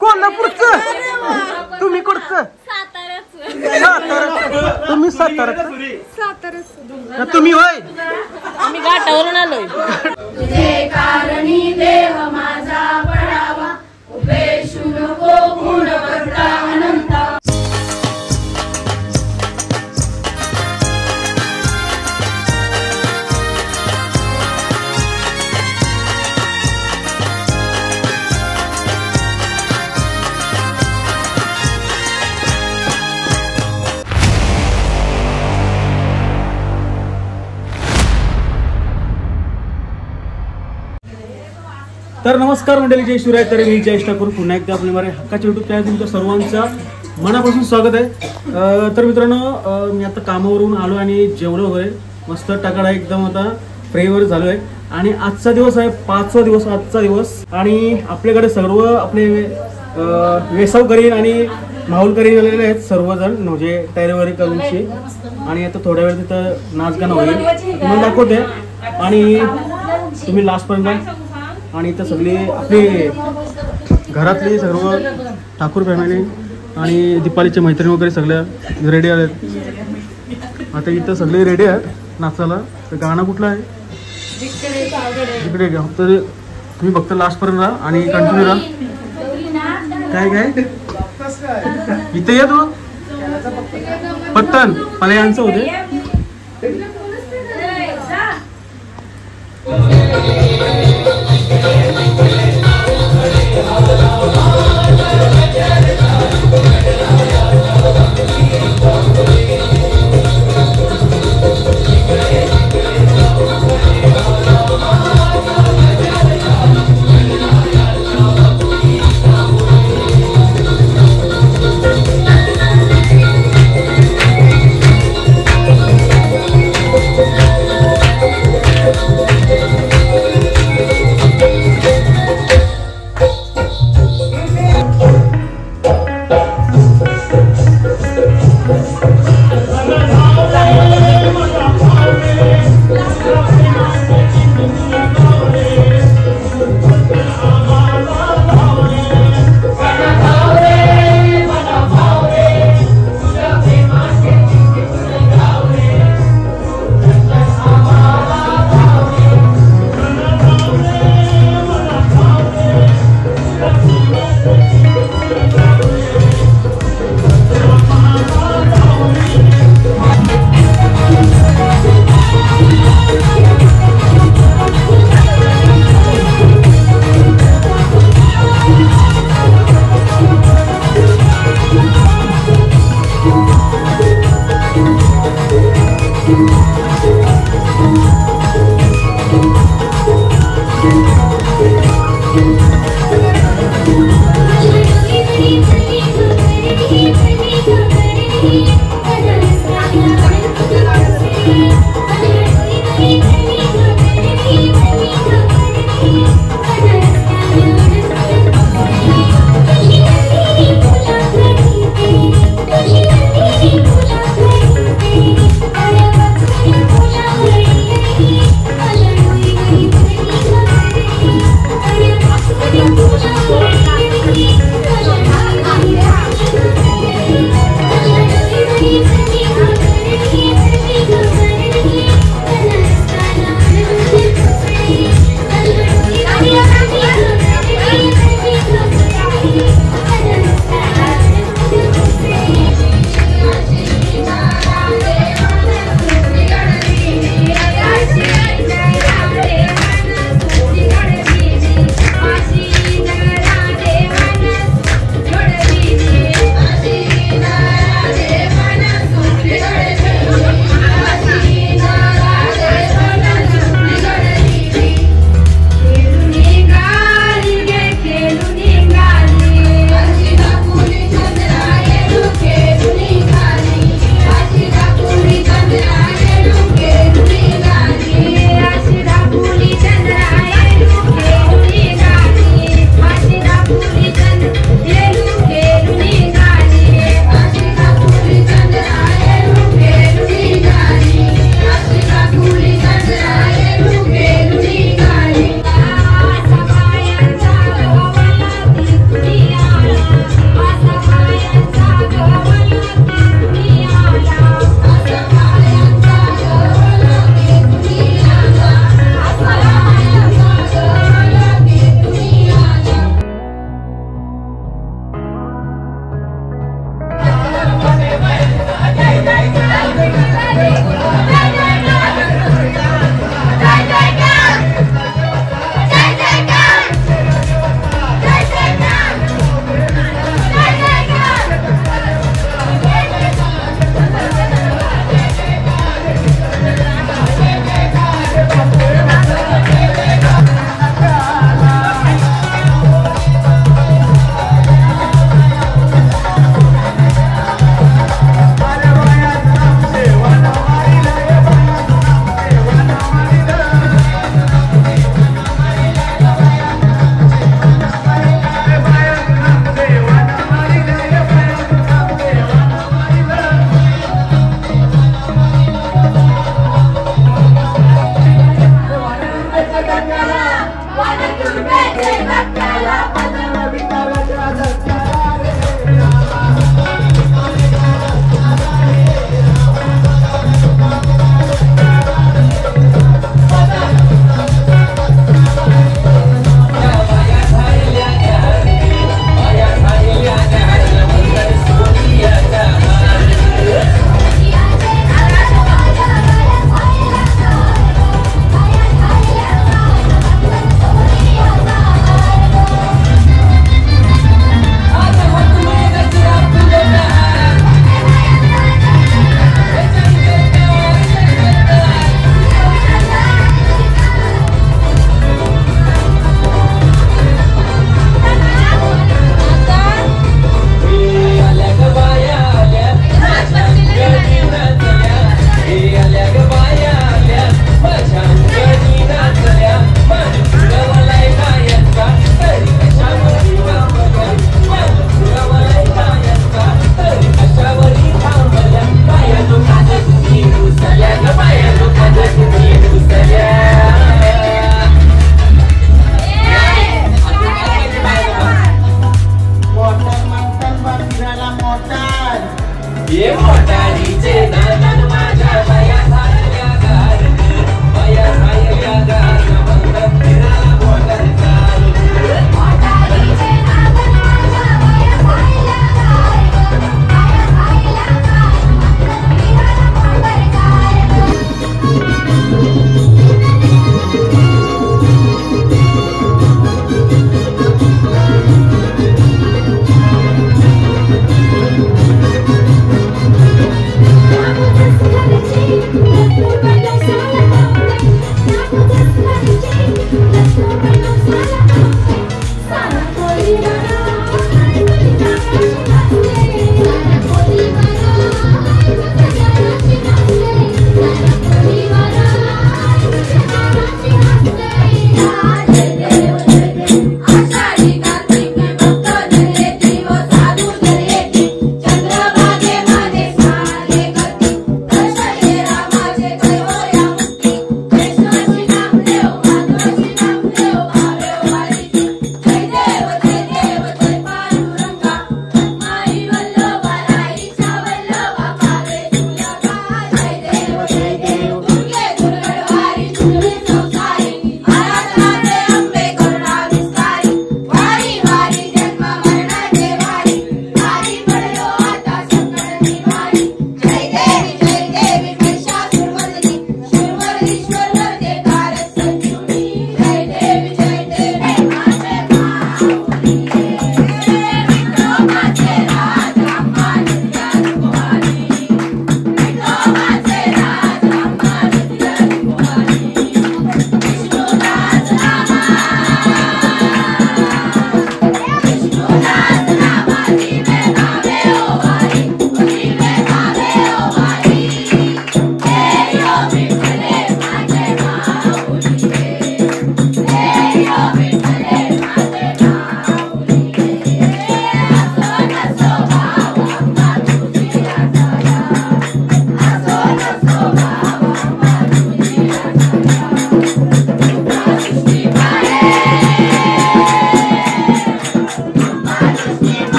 कोल्हापूरचं. तुम्ही कुठचं? सातारा. तुम्ही सातारा. तुम्ही होय? आम्ही घाटावरून आलोय. तुझे कारणी देह माझा पडावा, उपेशू नको गुण करता अनंता. तर नमस्कार मंडळी, जय शिवराय. तर मी जयेश ठाकूर पुन्हा एकदा आपल्या मारे हक्काच्या युट्यूब चॅनल तुमच्या सर्वांचं मनापासून स्वागत आहे. तर मित्रांनो, मी आता कामावरून आलो आणि जेवलो होय मस्त टाकाडा एकदम आता फ्रेवर झालो आहे. आणि आजचा दिवस आहे 5वा दिवस आजचा दिवस. आणि आपल्याकडे सर्व आपले वेसावकरी आणि माहुलकरी आलेले आहेत सर्वजण, म्हणजे तयारी करूनची. आणि आता थोड्या वेळ तिथं नाच गाणं होईल, तुम्हाला दाखवते. आणि तुम्ही लास्टपर्यंत. आणि इथं सगळे आपले घरातले सर्व ठाकूर फॅमिली आणि दीपालीचे मैत्रिणी वगैरे सगळ्या रेडी आहेत. आता इथं सगळे रेडी आहेत नाचायला. तर गाणं कुठलं आहे तिकडे घ्या. तर तुम्ही फक्त लास्टपर्यंत राहा आणि कंटिन्यू राहा. काय काय इथे ये तू पत्तन मला यांचं होते.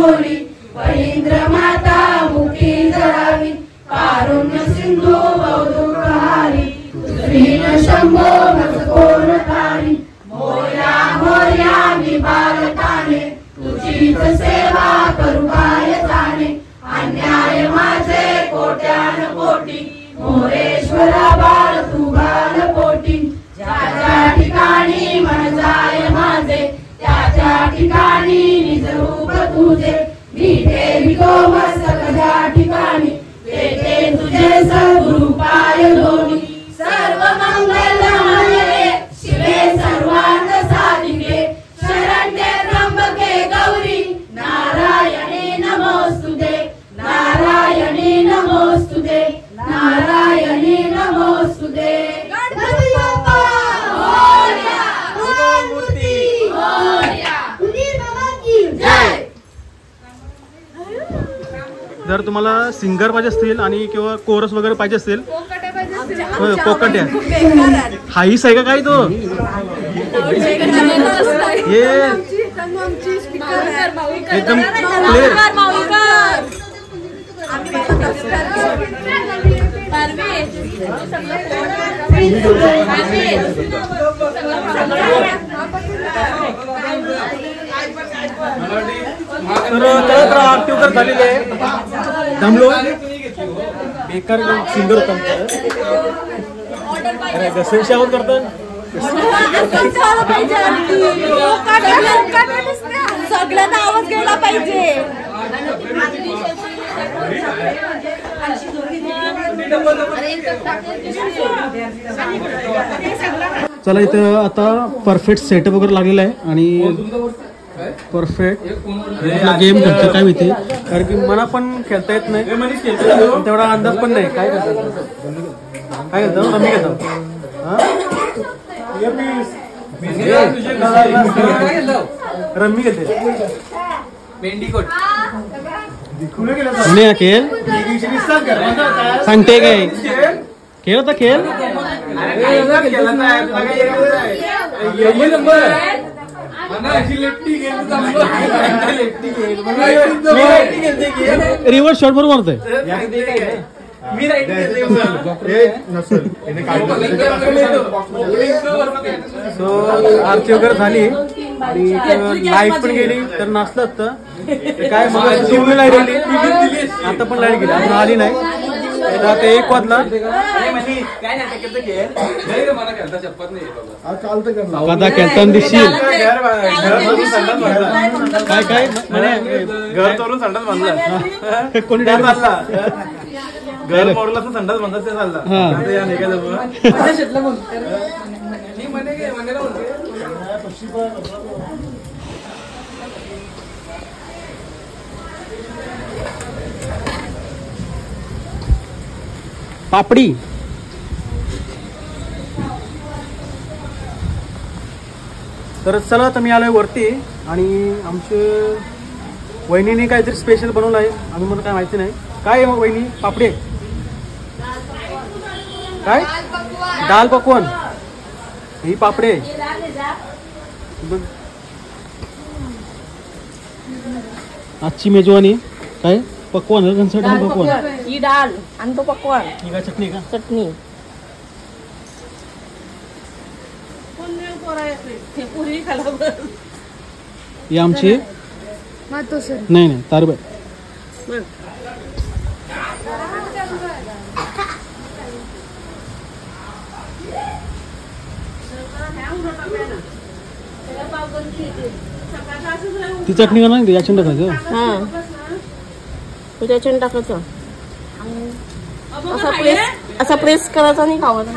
मोरी परींद्र माता मुखी जळावी कारुण्य सिंधू बहुदुःखहारी तुझीन शंभो मज कोण तारी मोर्या मोर्या मी बालकाने तुझीच सेवा करू काय जाणे अन्याय माझे कोट्यान कोटी मोरेश्वरा बाळ तू बाल पोटी ज्या ज्या ठिकाणी मन जाय माझे त्या त्या ठिकाणी निज रूप तुझे विठे विठो मस्तक ज्या ठिकाणी तेथे तुझे सद्गुरु पाय दोन्ही सर्व मंगल मांगल्ये शिवे सर्वार्थ साधिके शरण्ये त्र्यंबके गौरी नारायणी नमोस्तुते नारायणी नमोस्तुते नारायणी नमोस्तुते गणपती बाप्पा मोरया मूर्ती मोरया सुधीर बाबा की जय. जर तुम्हाला सिंगर पाहिजे असतील आणि किंवा कोरस वगैरे पाहिजे असतील कोकट्या हाईस आहे का काय तो हे एकदम क्लिअर. तर आरती वगैरे झालेली आहे. दमलो बेकार सिंगर होता घसरशी आवाज करतात. सगळ्यांना आवाज गेला पाहिजे. चला इथं आता परफेक्ट सेटअप वगैरे लागलेला आहे आणि परफेक्ट गेम खेळतो काय माहिती कारण की मला पण खेळता येत नाही तेवढा अंदाज पण नाही. काय करतो रम्मी घेतो रम्मी घेते नाही खेळ सांगते काय खेळ होता खेळ रिव्हर्स शॉट बरोबर मारतोय. सो आरती वगैरे झाली आणि लाईट पण गेली तर नसलं तर काय मग लाईट गेली आता पण लाईट गेली अजून आली नाही. आता 1 वाजला कदा खेळताना दिसशील काय काय घर तोडून संडास बांधला कोणी डायरेक्ट बांधला घर मोडला तर संडास बांधला ते चालला. पापडी तर चला तर मी आलोय वरती आणि आमचे वहिनीने काहीतरी स्पेशल बनवलं आहे. आम्ही मला काय माहिती नाही काय आहे मग वहिनी. पापडी काय दाल पकवान ही पापडे आजची मेजवानी काय पकवान दाल पकवान ही डाल आणि तो पकवान ही काय चटणी का चटणी ही आमची नाही नाही तारबाई ती चटणी का नाही याच्यात टाकायचं. हा त्याच्याने टाकायचं असा प्रेस करायचा आणि खावायचा.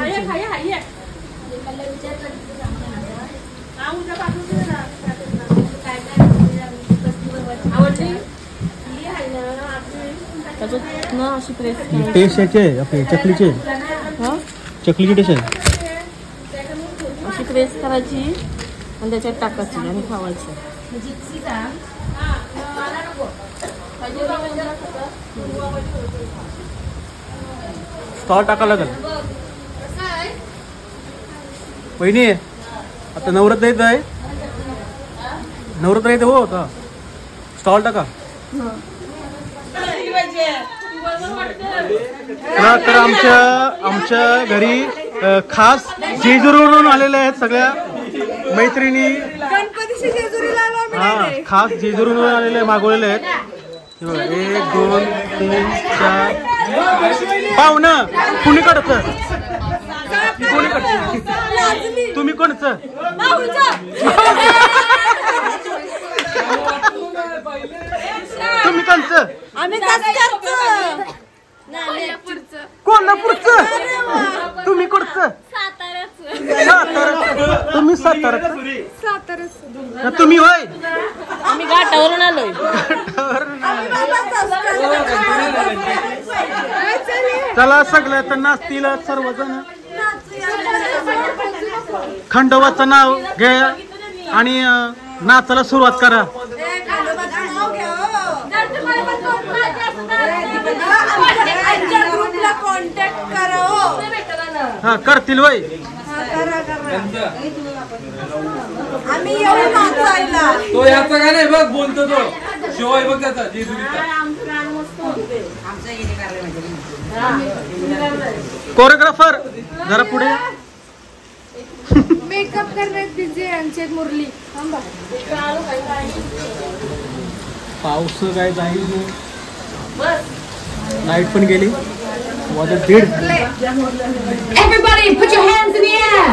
त्याच्यात ना अशी प्रेस टेस्ट याची आहे आपली चकलीची चकलीची टेस्ट आहे. अशी प्रेस करायची आणि त्याच्यात टाकायची आणि खावायची. स्टॉल टाकायला लागेल. वहिनी आता नवरात्र येत आहे. नवरात्र येते हो आता स्टॉल टाका. तर आमच्या घरी खास जेजुरीवरून आलेल्या आहेत सगळ्या मैत्रिणी. गणपतीशी जेजुरीला आलो आम्ही. खास जेजुरीवरून आलेले मागवलेले आहेत. 1 2 3 4 पाहुणं कुणीकडचं तुम्ही कोणचं तुम्ही कोणचं आम्ही कोल्हापूरचं तुम्ही कोणचं सातारा तुम्ही सातारा तुम्ही होय आम्ही घाटावरून आलोय. चला सगळ्या तर नाचतील सर्वजण. खंडोबाचं नाव घ्या आणि नाचायला सुरुवात करा. ग्रुपला कॉन्टॅक्ट करा. हा करतील वय. आम्ही येऊ नाचायला. तो याचा का नाही बघ बोलतो तो शिवाय बघ त्याचा जेजुरीचा. कोरिओग्राफर जरा पुढे या. मेकअप करण्यात बिझी आमचे मुरली. पाऊस काय जाईल लाईट पण गेली. वाजत 1:30. Everybody put your hands in the air.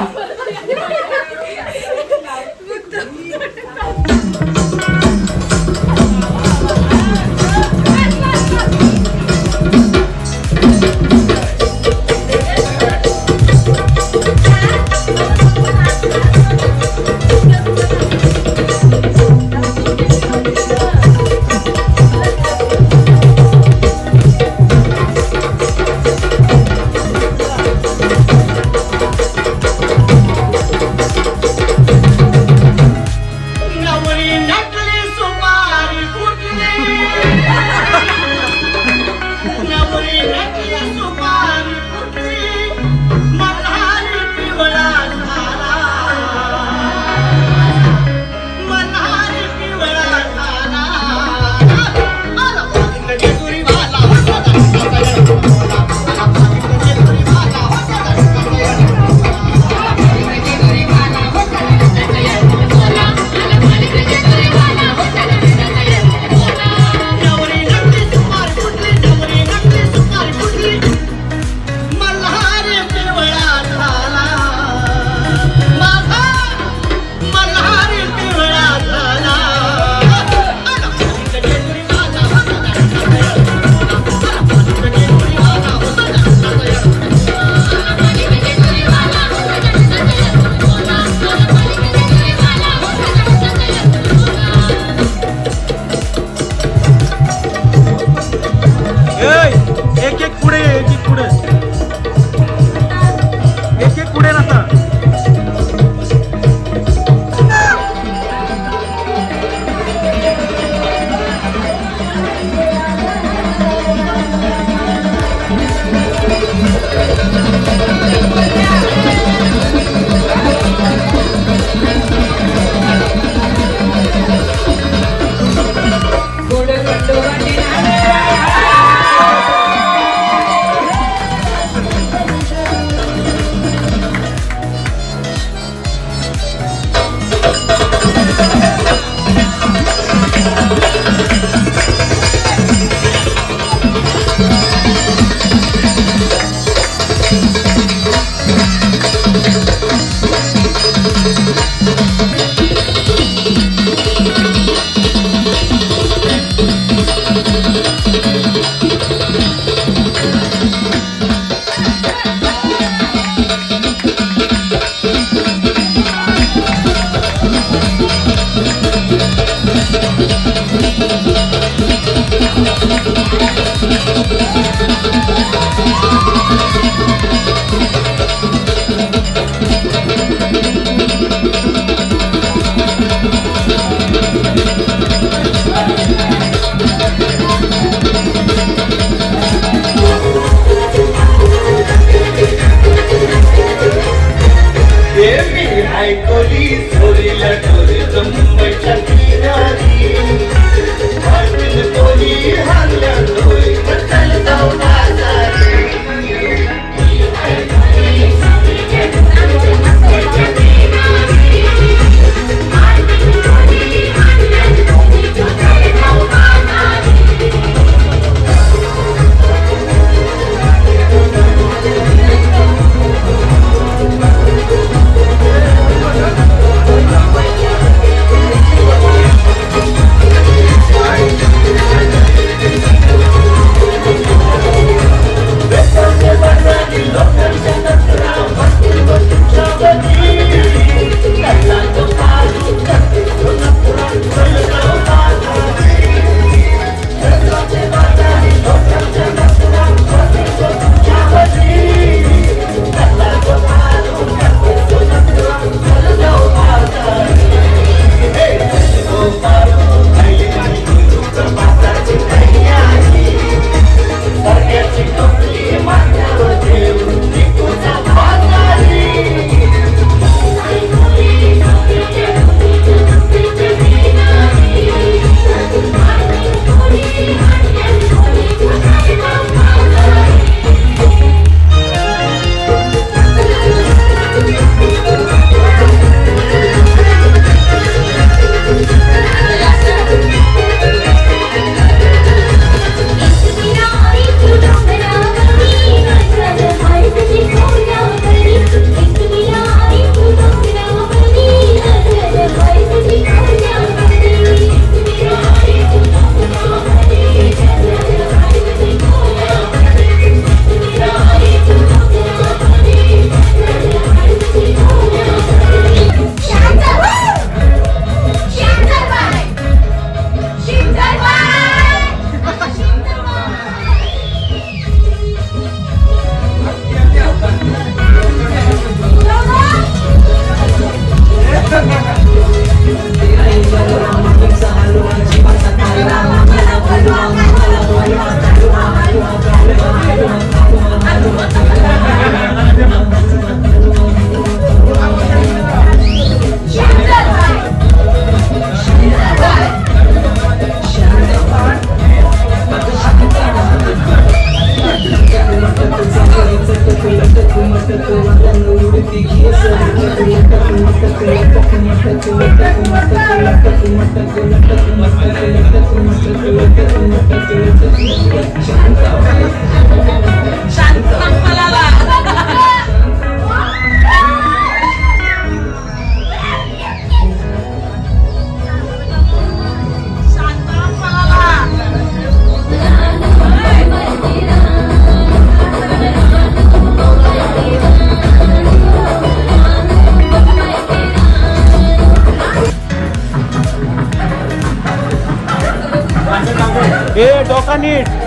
डोका नीट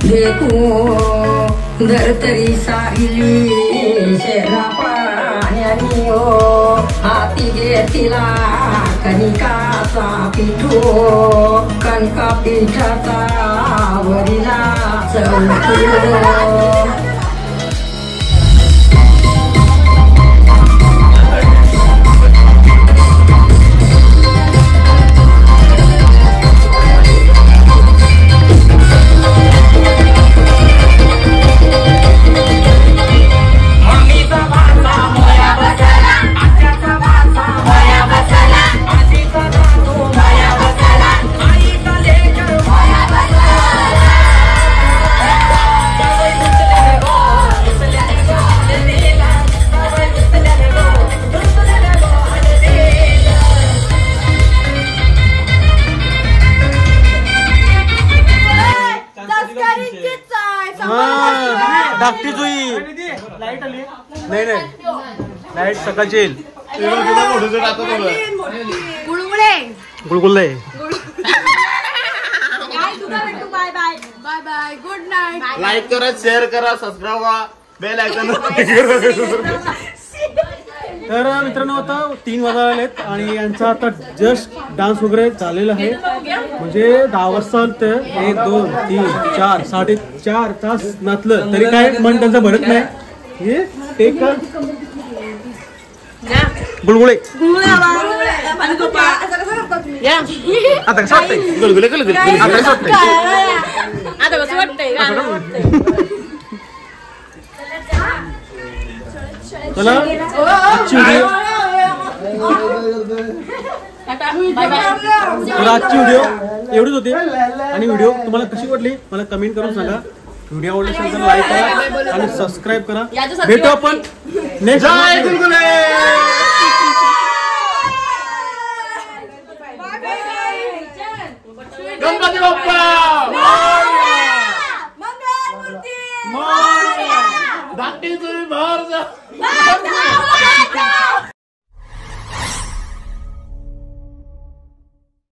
देखो धरतरी साहिली शेरा पाण्यानी ओ हाती घेतला कणिकाचा पिठो कणका पिठाचा वरीला चौको लाईट सकाळची येईल. गुळगुळे गुळगुल्ले. Bye bye bye bye good night. Like करा, शेअर करा, सबस्क्राईब करा, बेल आयकॉन. तर मित्रांनो आता 3 वाजायला आलेत आणि यांचा आता जस्ट डान्स वगैरे झालेला आहे. म्हणजे 10 वाजता ते 1 2 3 4 4.5 तास नाचलं तरी काय मन त्यांचं भरत नाही. हे टेक बुलबुले आता कसं वाटतंय? गुलगुले गुलगुले आता कसं वाटतंय? आता कसं वाटतंय? चला आजची व्हिडिओ एवढीच होती आणि व्हिडिओ तुम्हाला कशी वाटली मला कमेंट करून सांगा. व्हिडिओ आवडला असेल तर लाईक करा आणि सबस्क्राईब करा. भेटू आपण नेक्स्ट.